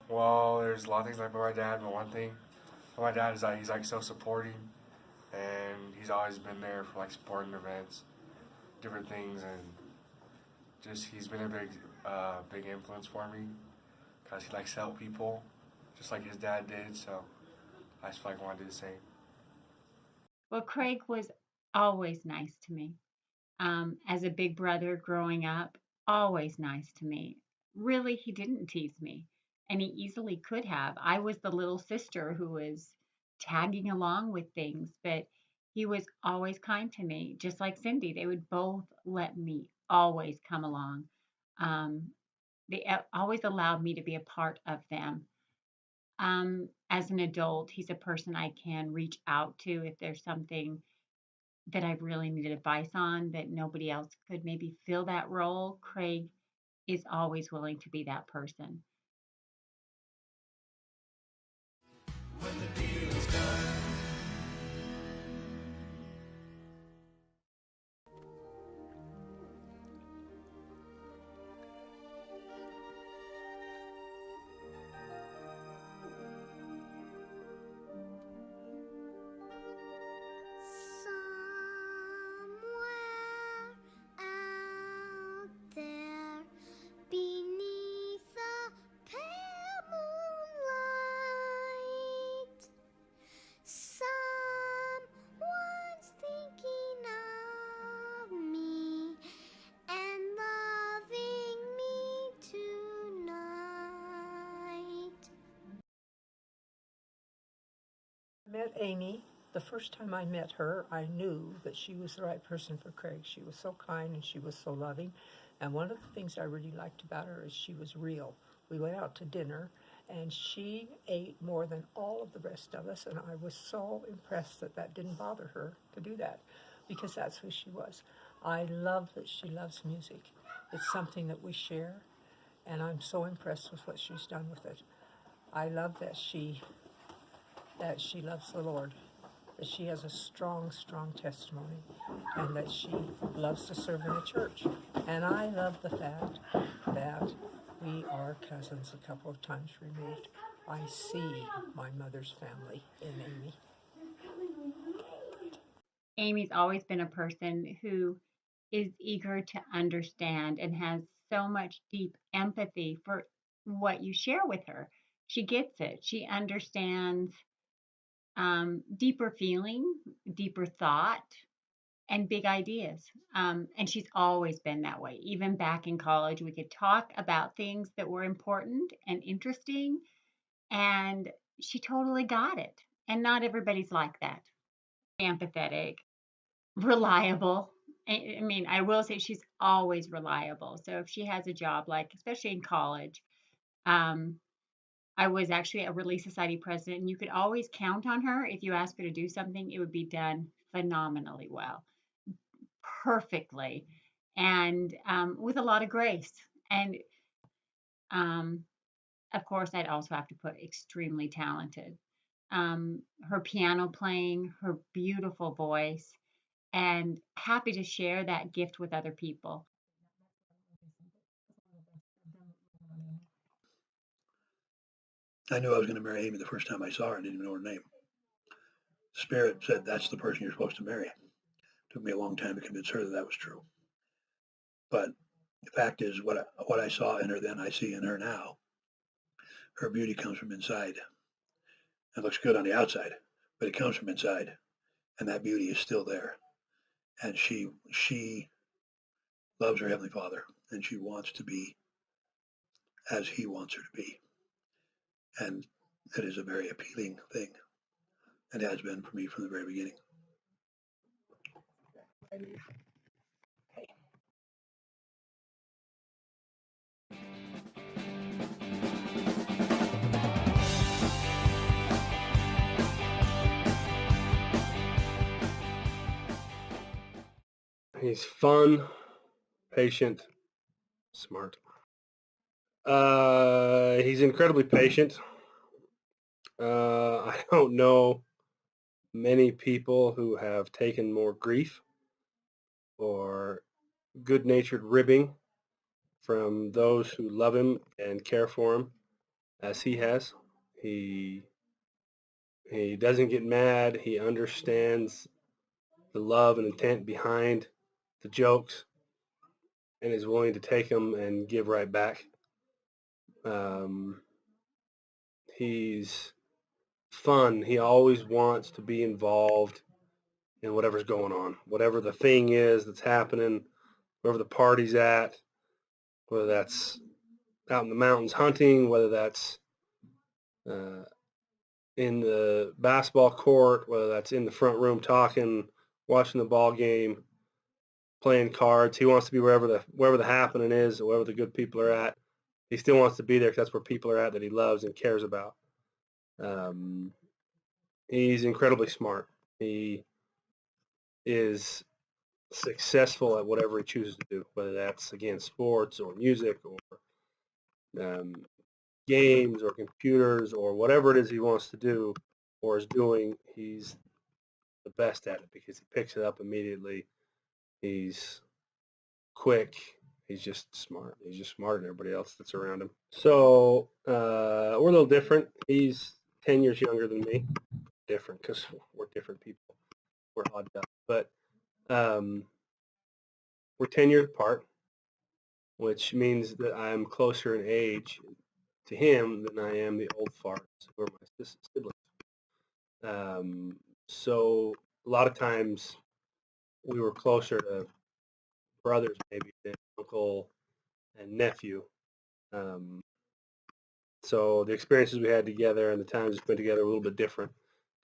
Well, there's a lot of things like about my dad, but one thing about my dad is that he's like so supporting, and he's always been there for like sporting events, different things, and just he's been a big influence for me because he likes to help people, just like his dad did. So I just feel like I want to do the same. Well, Craig was always nice to me. As a big brother growing up, always nice to me. Really, he didn't tease me, and he easily could have. I was the little sister who was tagging along with things, but he was always kind to me, just like Cindy. They would both let me always come along. Um, they always allowed me to be a part of them. As an adult, he's a person I can reach out to if there's something that I really needed advice on that nobody else could maybe fill that role. Craig is always willing to be that person. Somewhere out there beneath the pale moonlight, someone's thinking of me and loving me tonight. Met Amy. The first time I met her, I knew that she was the right person for Craig. She was so kind and she was so loving. And one of the things I really liked about her is she was real. We went out to dinner and she ate more than all of the rest of us. And I was so impressed that that didn't bother her to do that because that's who she was. I love that she loves music. It's something that we share. And I'm so impressed with what she's done with it. I love that she loves the Lord, that she has a strong, strong testimony, and that she loves to serve in a church. And I love the fact that we are cousins a couple of times removed. I see my mother's family in Amy. Amy's always been a person who is eager to understand and has so much deep empathy for what you share with her. She gets it. She understands deeper feeling, deeper thought, and big ideas. And she's always been that way. Even back in college, we could talk about things that were important and interesting, and she totally got it. And not everybody's like that. Empathetic, reliable. I mean, I will say she's always reliable. So if she has a job, like especially in college, um, I was actually a Relief Society president, and you could always count on her. If you asked her to do something, it would be done phenomenally well, perfectly, and with a lot of grace. And um, of course, I'd also have to put extremely talented. Her piano playing, her beautiful voice, and happy to share that gift with other people. I knew I was going to marry Amy the first time I saw her. I didn't even know her name. Spirit said, that's the person you're supposed to marry. It took me a long time to convince her that that was true. But the fact is, what I saw in her then, I see in her now. Her beauty comes from inside. It looks good on the outside, but it comes from inside, and that beauty is still there. And she loves her heavenly Father, and she wants to be as He wants her to be, and it is a very appealing thing, and has been for me from the very beginning. He's fun, patient, smart. He's incredibly patient. I don't know many people who have taken more grief or good-natured ribbing from those who love him and care for him as he has. He doesn't get mad. He understands the love and intent behind the jokes and is willing to take them and give right back. He's fun. He always wants to be involved in whatever's going on, whatever the thing is that's happening, wherever the party's at, whether that's out in the mountains hunting, whether that's uh, in the basketball court, whether that's in the front room talking, watching the ball game, playing cards. He wants to be wherever the happening is, or wherever the good people are at. He still wants to be there because that's where people are at that he loves and cares about. He's incredibly smart. He is successful at whatever he chooses to do, whether that's, again, sports or music or um, games or computers or whatever it is he wants to do or is doing. He's the best at it because he picks it up immediately. He's quick. He's just smart. He's just smarter than everybody else that's around him. So we're a little different. He's 10 years younger than me. Different because we're different people. We're odd ducks. But we're 10 years apart, which means that I'm closer in age to him than I am the old farts who are my siblings. So a lot of times we were closer to brothers maybe than uncle and nephew. So the experiences we had together and the times we spent together were a little bit different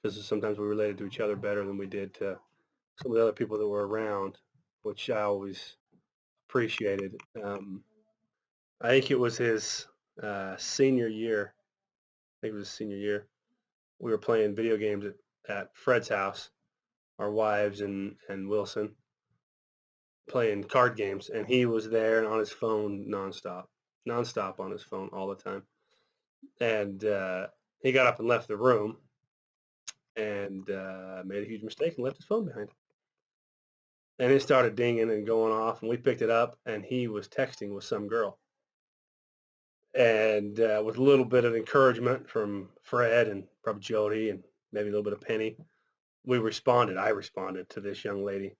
because sometimes we related to each other better than we did to some of the other people that were around, which I always appreciated. I think it was his senior year. I think it was his senior year. We were playing video games at Fred's house, our wives and Wilson, playing card games, and he was there and on his phone nonstop on his phone all the time. And he got up and left the room and made a huge mistake and left his phone behind. And it started dinging and going off, and we picked it up, and he was texting with some girl. And with a little bit of encouragement from Fred and probably Jody and maybe a little bit of Penny, I responded to this young lady.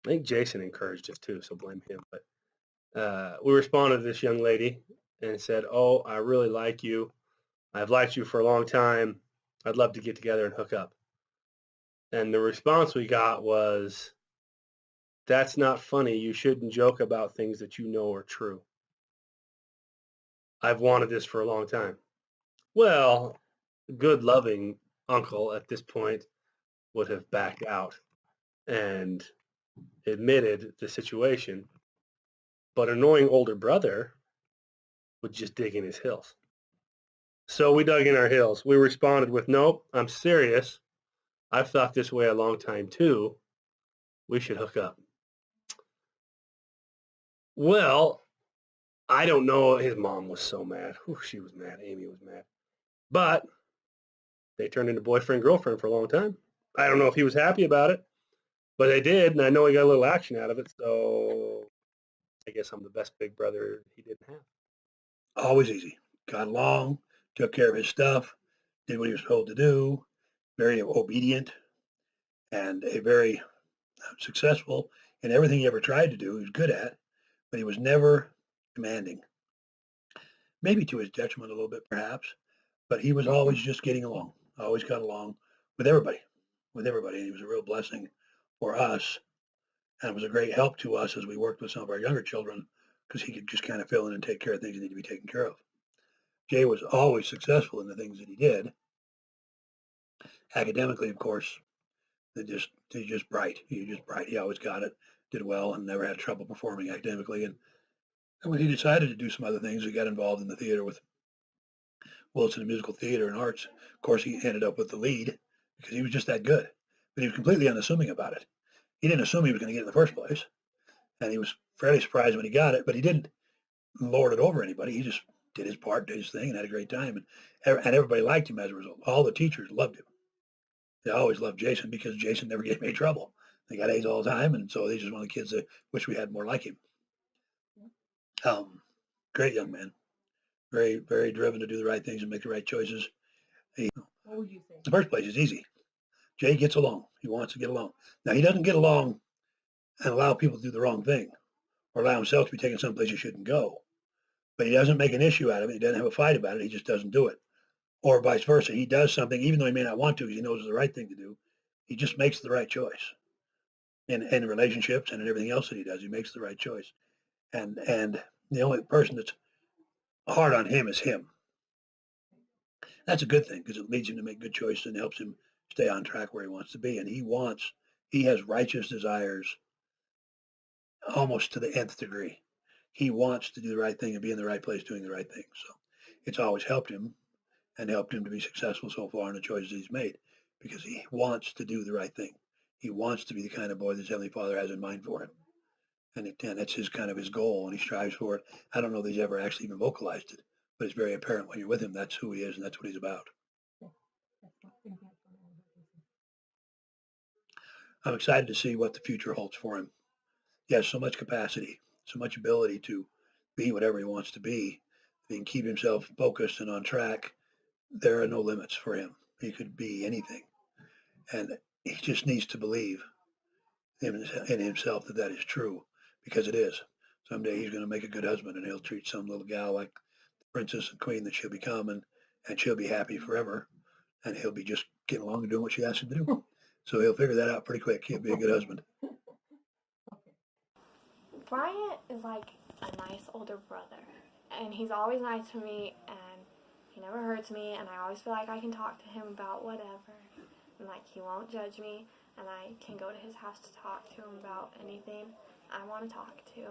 I think Jason encouraged us too, so blame him. But we responded to this young lady and said, "Oh, I really like you. I've liked you for a long time. I'd love to get together and hook up." And the response we got was, "That's not funny. You shouldn't joke about things that you know are true. I've wanted this for a long time." Well, good, loving uncle at this point would have backed out and admitted the situation. But annoying older brother would just dig in his heels. So we dug in our heels. We responded with, "Nope, I'm serious. I've thought this way a long time too. We should hook up." Well, I don't know. His mom was so mad. Whew, she was mad. Amy was mad. But they turned into boyfriend, girlfriend for a long time. I don't know if he was happy about it, but they did, and I know he got a little action out of it. So I guess I'm the best big brother he didn't have. Always easy. Got along, took care of his stuff, did what he was told to do, very obedient, and a very successful in everything he ever tried to do. He was good at, but he was never demanding. Maybe to his detriment a little bit, perhaps, but he was always just getting along. Always got along with everybody, and he was a real blessing for us, and it was a great help to us as we worked with some of our younger children because he could just kind of fill in and take care of things that need to be taken care of. Jay was always successful in the things that he did. Academically, of course, he's just bright. He always got it, did well, and never had trouble performing academically. And when he decided to do some other things, he got involved in the theater with Wilson Musical Theater and Arts. Of course, he ended up with the lead because he was just that good. But he was completely unassuming about it. He didn't assume he was going to get it in the first place, and he was fairly surprised when he got it. But he didn't lord it over anybody. He just did his part, did his thing, and had a great time. And everybody liked him as a result. All the teachers loved him. They always loved Jason because Jason never gave any trouble. They got A's all the time, and so he's just one of the kids that wish we had more like him. Great young man. very, very driven to do the right things and make the right choices. What would you think? In the first place, it's easy. Jay gets along. He wants to get along. Now, he doesn't get along and allow people to do the wrong thing or allow himself to be taken someplace he shouldn't go. But he doesn't make an issue out of it. He doesn't have a fight about it. He just doesn't do it. Or vice versa. He does something, even though he may not want to, because he knows it's the right thing to do. He just makes the right choice. In relationships and in everything else that he does, he makes the right choice. And the only person that's hard on him is him. That's a good thing because it leads him to make good choices and helps him stay on track where he wants to be. And he has righteous desires almost to the nth degree. He wants to do the right thing and be in the right place doing the right thing. So it's always helped him and helped him to be successful so far in the choices he's made because he wants to do the right thing. He wants to be the kind of boy that his Heavenly Father has in mind for him. And that's his kind of his goal, and he strives for it. I don't know that he's ever actually even vocalized it, but it's very apparent when you're with him. That's who he is, and that's what he's about. I'm excited to see what the future holds for him. He has so much capacity, so much ability to be whatever he wants to be. If he can keep himself focused and on track, there are no limits for him. He could be anything. And he just needs to believe in himself that that is true, because it is. Someday he's going to make a good husband, and he'll treat some little gal like the princess and queen that she'll become, and she'll be happy forever, and he'll be just getting along and doing what she asks him to do. So he'll figure that out pretty quick. He'll be a good husband. Bryant is like a nice older brother, and he's always nice to me, and he never hurts me, and I always feel like I can talk to him about whatever, and like he won't judge me, and I can go to his house to talk to him about anything I want to talk to.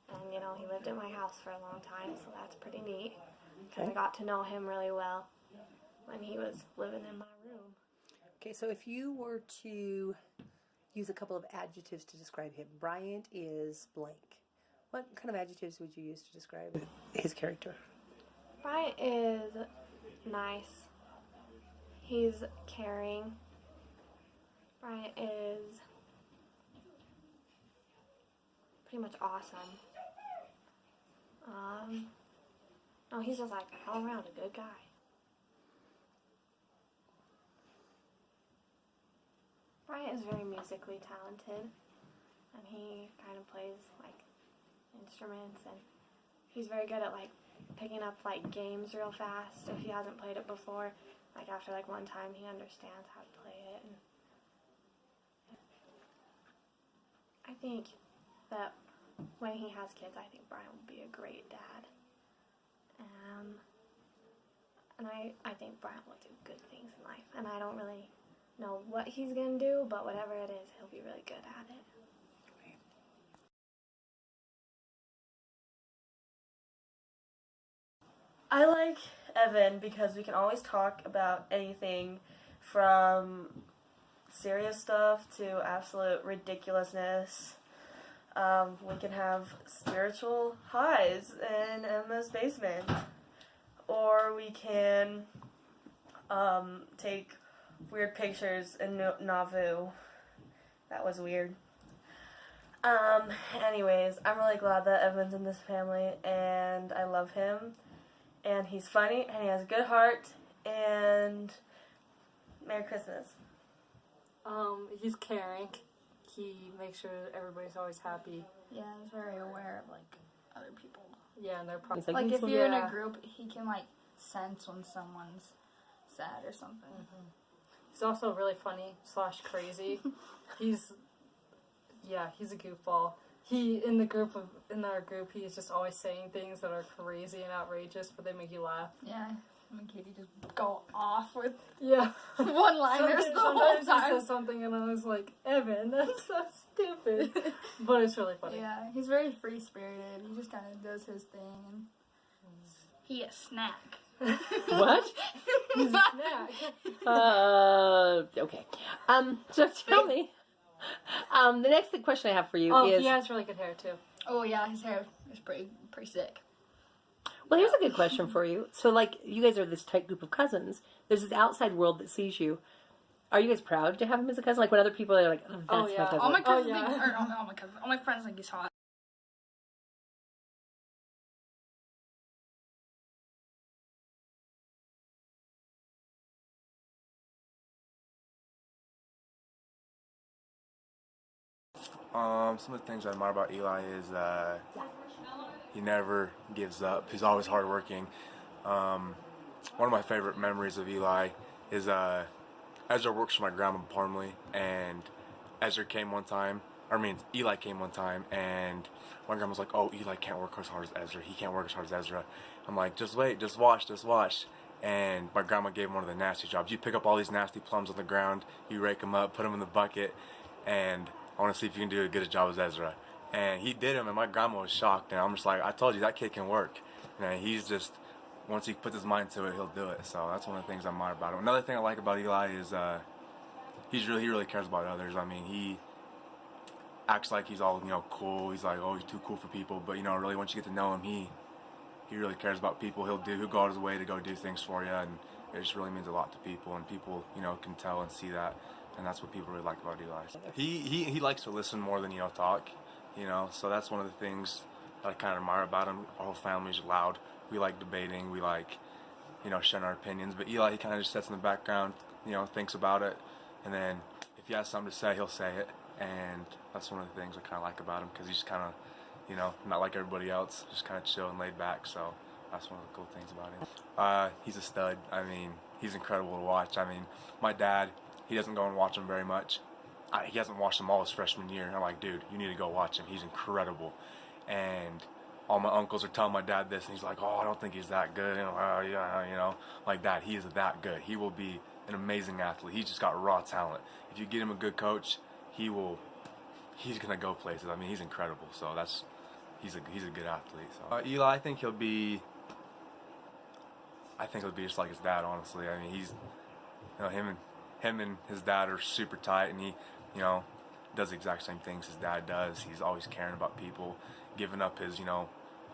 And, you know, he lived at my house for a long time, so that's pretty neat, because I got to know him really well when he was living in my room. Okay, so if you were to use a couple of adjectives to describe him, Bryant is blank. What kind of adjectives would you use to describe his character? Bryant is nice. He's caring. Bryant is pretty much awesome. No, he's just like all around a good guy. Bryant is very musically talented, and he kind of plays like instruments, and he's very good at like picking up like games real fast if he hasn't played it before. Like after like one time he understands how to play it. And I think that when he has kids, I think Bryant will be a great dad. And I think Bryant will do good things in life. And I don't really know what he's going to do, but whatever it is, he'll be really good at it. I like Evan because we can always talk about anything from serious stuff to absolute ridiculousness. We can have spiritual highs in Emma's basement. Or we can take weird pictures in Nauvoo. That was weird. Anyways, I'm really glad that Evan's in this family, and I love him. And he's funny, and he has a good heart, and Merry Christmas. He's caring. He makes sure everybody's always happy. Yeah, he's very aware of, like, other people. Yeah, and they're probably... Like, if you're in a group, he can, like, sense when someone's sad or something. Mm-hmm. He's also really funny / crazy. he's a goofball. In our group, he's just always saying things that are crazy and outrageous, but they make you laugh. Yeah, him and Katie just go off with Sometimes one-liners the whole time. He says something and I was like, Evan, that's so stupid. But it's really funny. Yeah, he's very free-spirited. He just kind of does his thing. And he a snack. What? He's a snack. Okay. So tell me, the next question I have for you is... he has really good hair, too. Oh, yeah, his hair is pretty sick. Well, here's a good question for you. So, like, you guys are this tight group of cousins. There's this outside world that sees you. Are you guys proud to have him as a cousin? Like, when other people are like, oh, that's my cousin. All my cousins all my friends think he's hot. Some of the things I admire about Eli is he never gives up. He's always hardworking. One of my favorite memories of Eli is Ezra works for my grandma Parmley, and Ezra came one time. Eli came one time, and my grandma was like, "Oh, Eli can't work as hard as Ezra. He can't work as hard as Ezra." I'm like, "Just wait, just watch, just watch." And my grandma gave him one of the nasty jobs. You pick up all these nasty plums on the ground, you rake them up, put them in the bucket, and I want to see if you can do as good a job as Ezra. And he did them, and my grandma was shocked. And I'm just like, I told you, that kid can work. And he's just, once he puts his mind to it, he'll do it. So that's one of the things I admire about him. Another thing I like about Eli is he really cares about others. I mean, he acts like he's all, cool. He's like, oh, he's too cool for people. But, really, once you get to know him, he really cares about people. He'll go out of his way to go do things for you, and it just really means a lot to people, and people, can tell and see that, and that's what people really like about Eli. He likes to listen more than, talk, so that's one of the things that I kind of admire about him. Our whole family's loud. We like debating. We like, sharing our opinions, but Eli, he kind of just sits in the background, thinks about it, and then if he has something to say, he'll say it, and that's one of the things I kind of like about him, because he's kind of, not like everybody else, just kind of chill and laid back, so that's one of the cool things about him. He's a stud. I mean, he's incredible to watch. I mean, my dad, he doesn't go and watch him very much. He hasn't watched him all his freshman year, and I'm like, dude, you need to go watch him. He's incredible. And all my uncles are telling my dad this, and he's like, oh, I don't think he's that good, like that. He is that good. He will be an amazing athlete. He's just got raw talent. If you get him a good coach, he's gonna go places. I mean, he's incredible. So he's a good athlete. So Eli, I think he'll be just like his dad. Honestly, I mean, he's him and his dad are super tight, and he does the exact same things his dad does. He's always caring about people, giving up his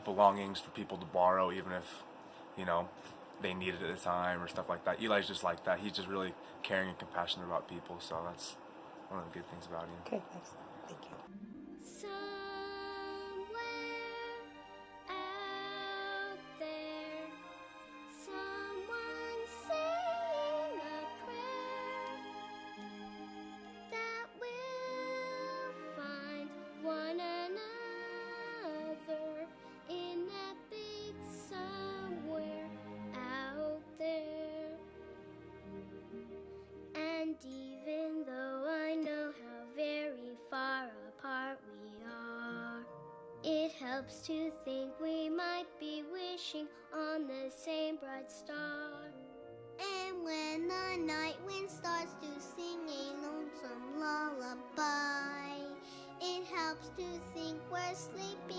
belongings for people to borrow, even if they need it at the time or stuff like that. Eli's just like that. He's just really caring and compassionate about people. So that's one of the good things about him. Okay, excellent. Thank you. Somewhere out there, someone's saying a prayer that will find one another in that big somewhere out there. And even though I know how very far apart we are, it helps to think we might be wishing on the same bright star. And when the night wind starts to sing a lonesome lullaby, it helps to think we're sleeping